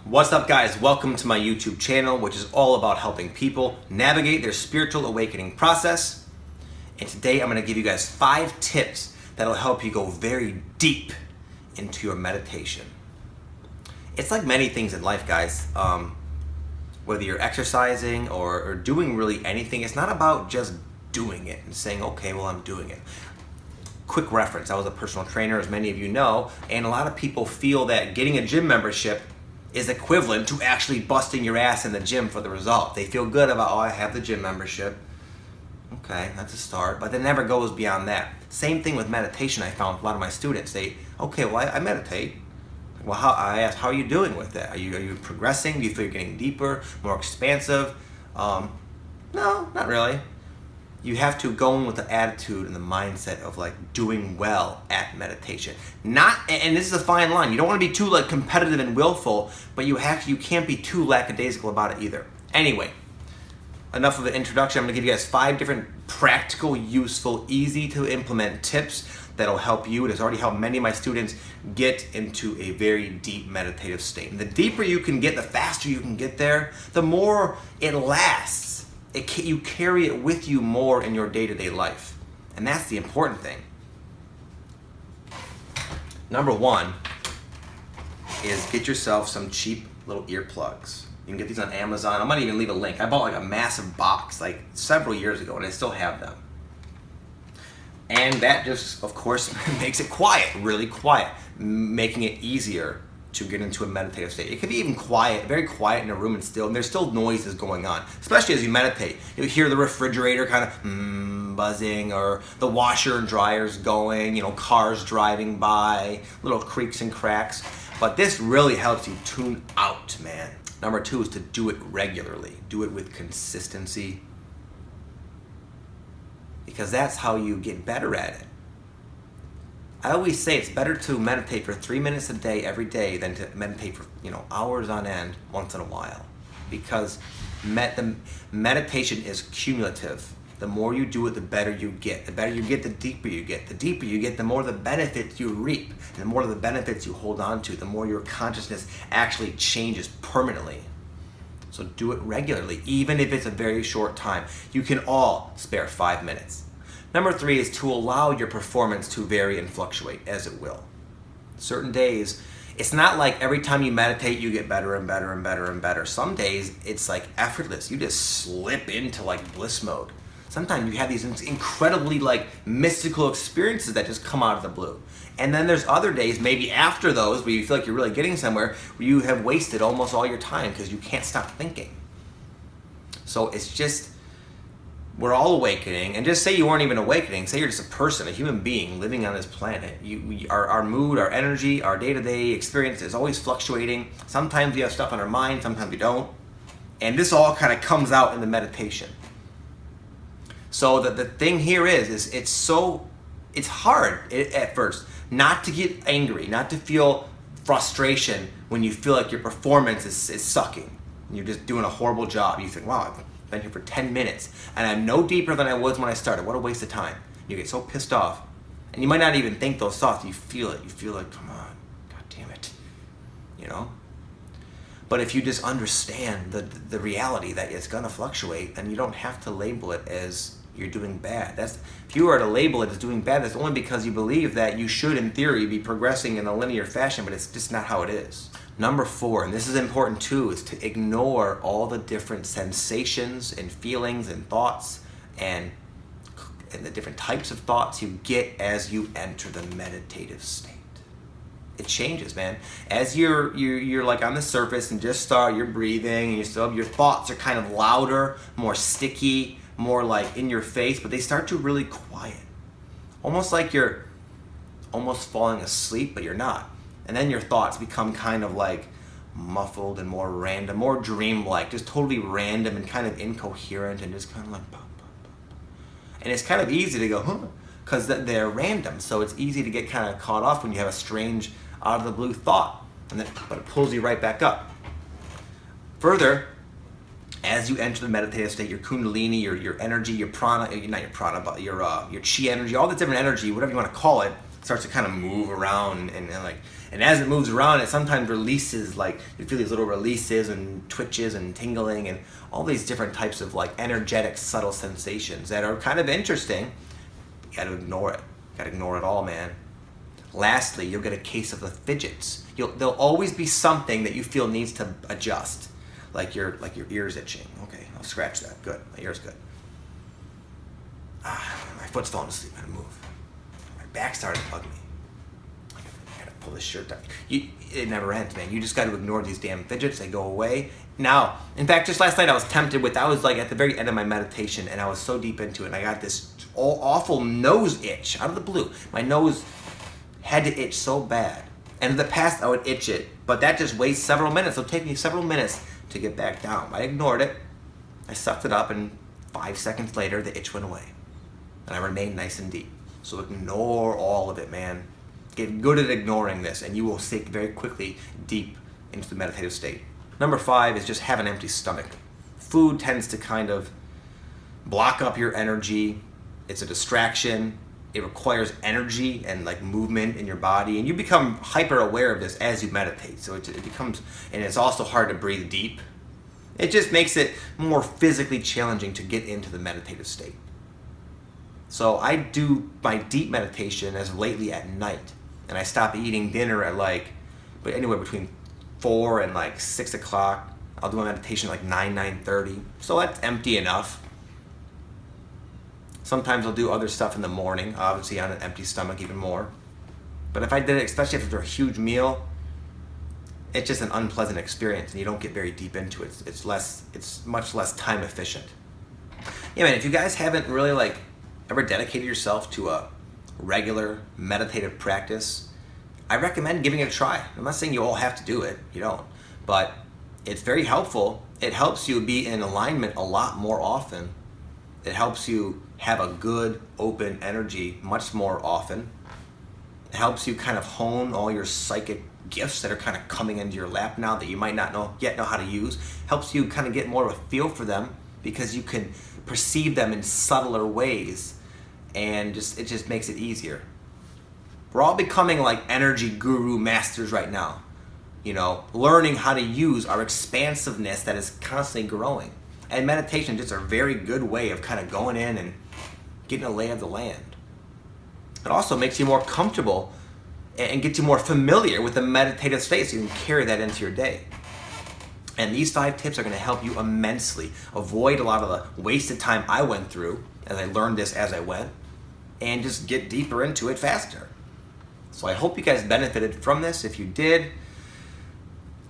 What's up, guys? Welcome to my YouTube channel, which is all about helping people navigate their spiritual awakening process. And today I'm going to give you guys 5 tips that'll help you go very deep into your meditation. It's like many things in life, guys. Whether you're exercising or doing really anything, it's not about just doing it and saying, okay, well, I'm doing it. Quick reference, I was a personal trainer, as many of you know, and a lot of people feel that getting a gym membership is equivalent to actually busting your ass in the gym for the result. They feel good about, oh, I have the gym membership. Okay, that's a start, but it never goes beyond that. Same thing with meditation. I found with a lot of my students, I meditate. Well, I ask, how are you doing with that? Are you progressing? Do you feel you're getting deeper, more expansive? No, not really. You have to go in with the attitude and the mindset of like doing well at meditation. And this is a fine line. You don't want to be too like competitive and willful, but you can't be too lackadaisical about it either. Anyway, enough of an introduction. I'm going to give you guys 5 different practical, useful, easy to implement tips that'll help you. It has already helped many of my students get into a very deep meditative state. And the deeper you can get, the faster you can get there, the more it lasts. You carry it with you more in your day-to-day life. And that's the important thing. Number 1 is get yourself some cheap little earplugs. You can get these on Amazon. I might even leave a link. I bought like a massive box like several years ago and I still have them. And that just, of course, makes it quiet, really quiet, making it easier to get into a meditative state. It can be even quiet, very quiet in a room and still, and there's still noises going on, especially as you meditate. You'll hear the refrigerator kind of buzzing, or the washer and dryers going, cars driving by, little creaks and cracks. But this really helps you tune out, man. Number 2 is to do it regularly. Do it with consistency, because that's how you get better at it. I always say it's better to meditate for 3 minutes a day every day than to meditate for hours on end once in a while, because the meditation is cumulative. The more you do it, the better you get. The better you get, the deeper you get. The deeper you get, the more the benefits you reap, and the more the benefits you hold on to, the more your consciousness actually changes permanently. So do it regularly, even if it's a very short time. You can all spare 5 minutes. Number 3 is to allow your performance to vary and fluctuate, as it will. Certain days, it's not like every time you meditate you get better and better and better and better. Some days it's like effortless. You just slip into like bliss mode. Sometimes you have these incredibly like mystical experiences that just come out of the blue. And then there's other days, maybe after those, where you feel like you're really getting somewhere, where you have wasted almost all your time because you can't stop thinking. So it's just, we're all awakening, and just say you weren't even awakening, say you're just a person, a human being living on this planet. Our mood, our energy, our day-to-day experience is always fluctuating. Sometimes we have stuff on our mind, sometimes we don't. And this all kind of comes out in the meditation. So the thing here is it's hard at first not to get angry, not to feel frustration when you feel like your performance is sucking. You're just doing a horrible job. You think, wow, I've been here for 10 minutes and I'm no deeper than I was when I started. What a waste of time. You get so pissed off. And you might not even think those thoughts. You feel it. You feel like, come on, God damn it. But if you just understand the reality that it's going to fluctuate, then you don't have to label it as you're doing bad. If you were to label it as doing bad, that's only because you believe that you should, in theory, be progressing in a linear fashion, but it's just not how it is. Number 4, and this is important too, is to ignore all the different sensations and feelings and thoughts and the different types of thoughts you get as you enter the meditative state. It changes, man. As you're like on the surface and just start, you're breathing, and your thoughts are kind of louder, more sticky, more like in your face, but they start to really quiet. Almost like you're almost falling asleep, but you're not. And then your thoughts become kind of like muffled and more random, more dreamlike, just totally random and kind of incoherent and just kind of like pop, pop, pop. And it's kind of easy to go, huh, because they're random. So it's easy to get kind of caught off when you have a strange, out of the blue thought, but it pulls you right back up. Further, as you enter the meditative state, your kundalini, your energy, your prana, not your prana, but your chi energy, all the different energy, whatever you want to call it, starts to kind of move around and as it moves around, it sometimes releases, like you feel these little releases and twitches and tingling and all these different types of like energetic subtle sensations that are kind of interesting. You got to ignore it. Got to ignore it all, man. Lastly, you'll get a case of the fidgets. There'll always be something that you feel needs to adjust, like your ears itching. Okay, I'll scratch that. Good, my ear's good. My foot's falling asleep. I gotta move. My back started to bug me. I gotta pull this shirt down. It never ends, man. You just got to ignore these damn fidgets. They go away. Now, in fact, just last night I was tempted with. I was like at the very end of my meditation, and I was so deep into it, and I got this awful nose itch out of the blue. My nose had to itch so bad. And in the past, I would itch it, but that just wastes several minutes. It'll take me several minutes to get back down. I ignored it. I sucked it up, and 5 seconds later, the itch went away. And I remained nice and deep. So ignore all of it, man. Get good at ignoring this, and you will sink very quickly deep into the meditative state. Number 5 is just have an empty stomach. Food tends to kind of block up your energy. It's a distraction. It requires energy and like movement in your body, and you become hyper aware of this as you meditate. So it becomes, and it's also hard to breathe deep. It just makes it more physically challenging to get into the meditative state. So I do my deep meditation as lately at night, and I stop eating dinner at but anywhere between 4 and 6 o'clock. I'll do my meditation 9:30. So that's empty enough. Sometimes I'll do other stuff in the morning, obviously on an empty stomach even more. But if I did it, especially after a huge meal, it's just an unpleasant experience, and you don't get very deep into it. It's much less time efficient. Yeah, man, if you guys haven't really ever dedicated yourself to a regular meditative practice, I recommend giving it a try. I'm not saying you all have to do it, you don't, but it's very helpful. It helps you be in alignment a lot more often. It helps you have a good, open energy much more often. It helps you kind of hone all your psychic gifts that are kind of coming into your lap now that you might not yet know how to use. Helps you kind of get more of a feel for them because you can perceive them in subtler ways, and it just makes it easier. We're all becoming energy guru masters right now. Learning how to use our expansiveness that is constantly growing. And meditation is just a very good way of kind of going in and getting a lay of the land. It also makes you more comfortable and gets you more familiar with the meditative state, so you can carry that into your day. And these 5 tips are going to help you immensely avoid a lot of the wasted time I went through as I learned this as I went, and just get deeper into it faster. So I hope you guys benefited from this. If you did,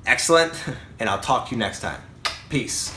excellent, and I'll talk to you next time. Peace.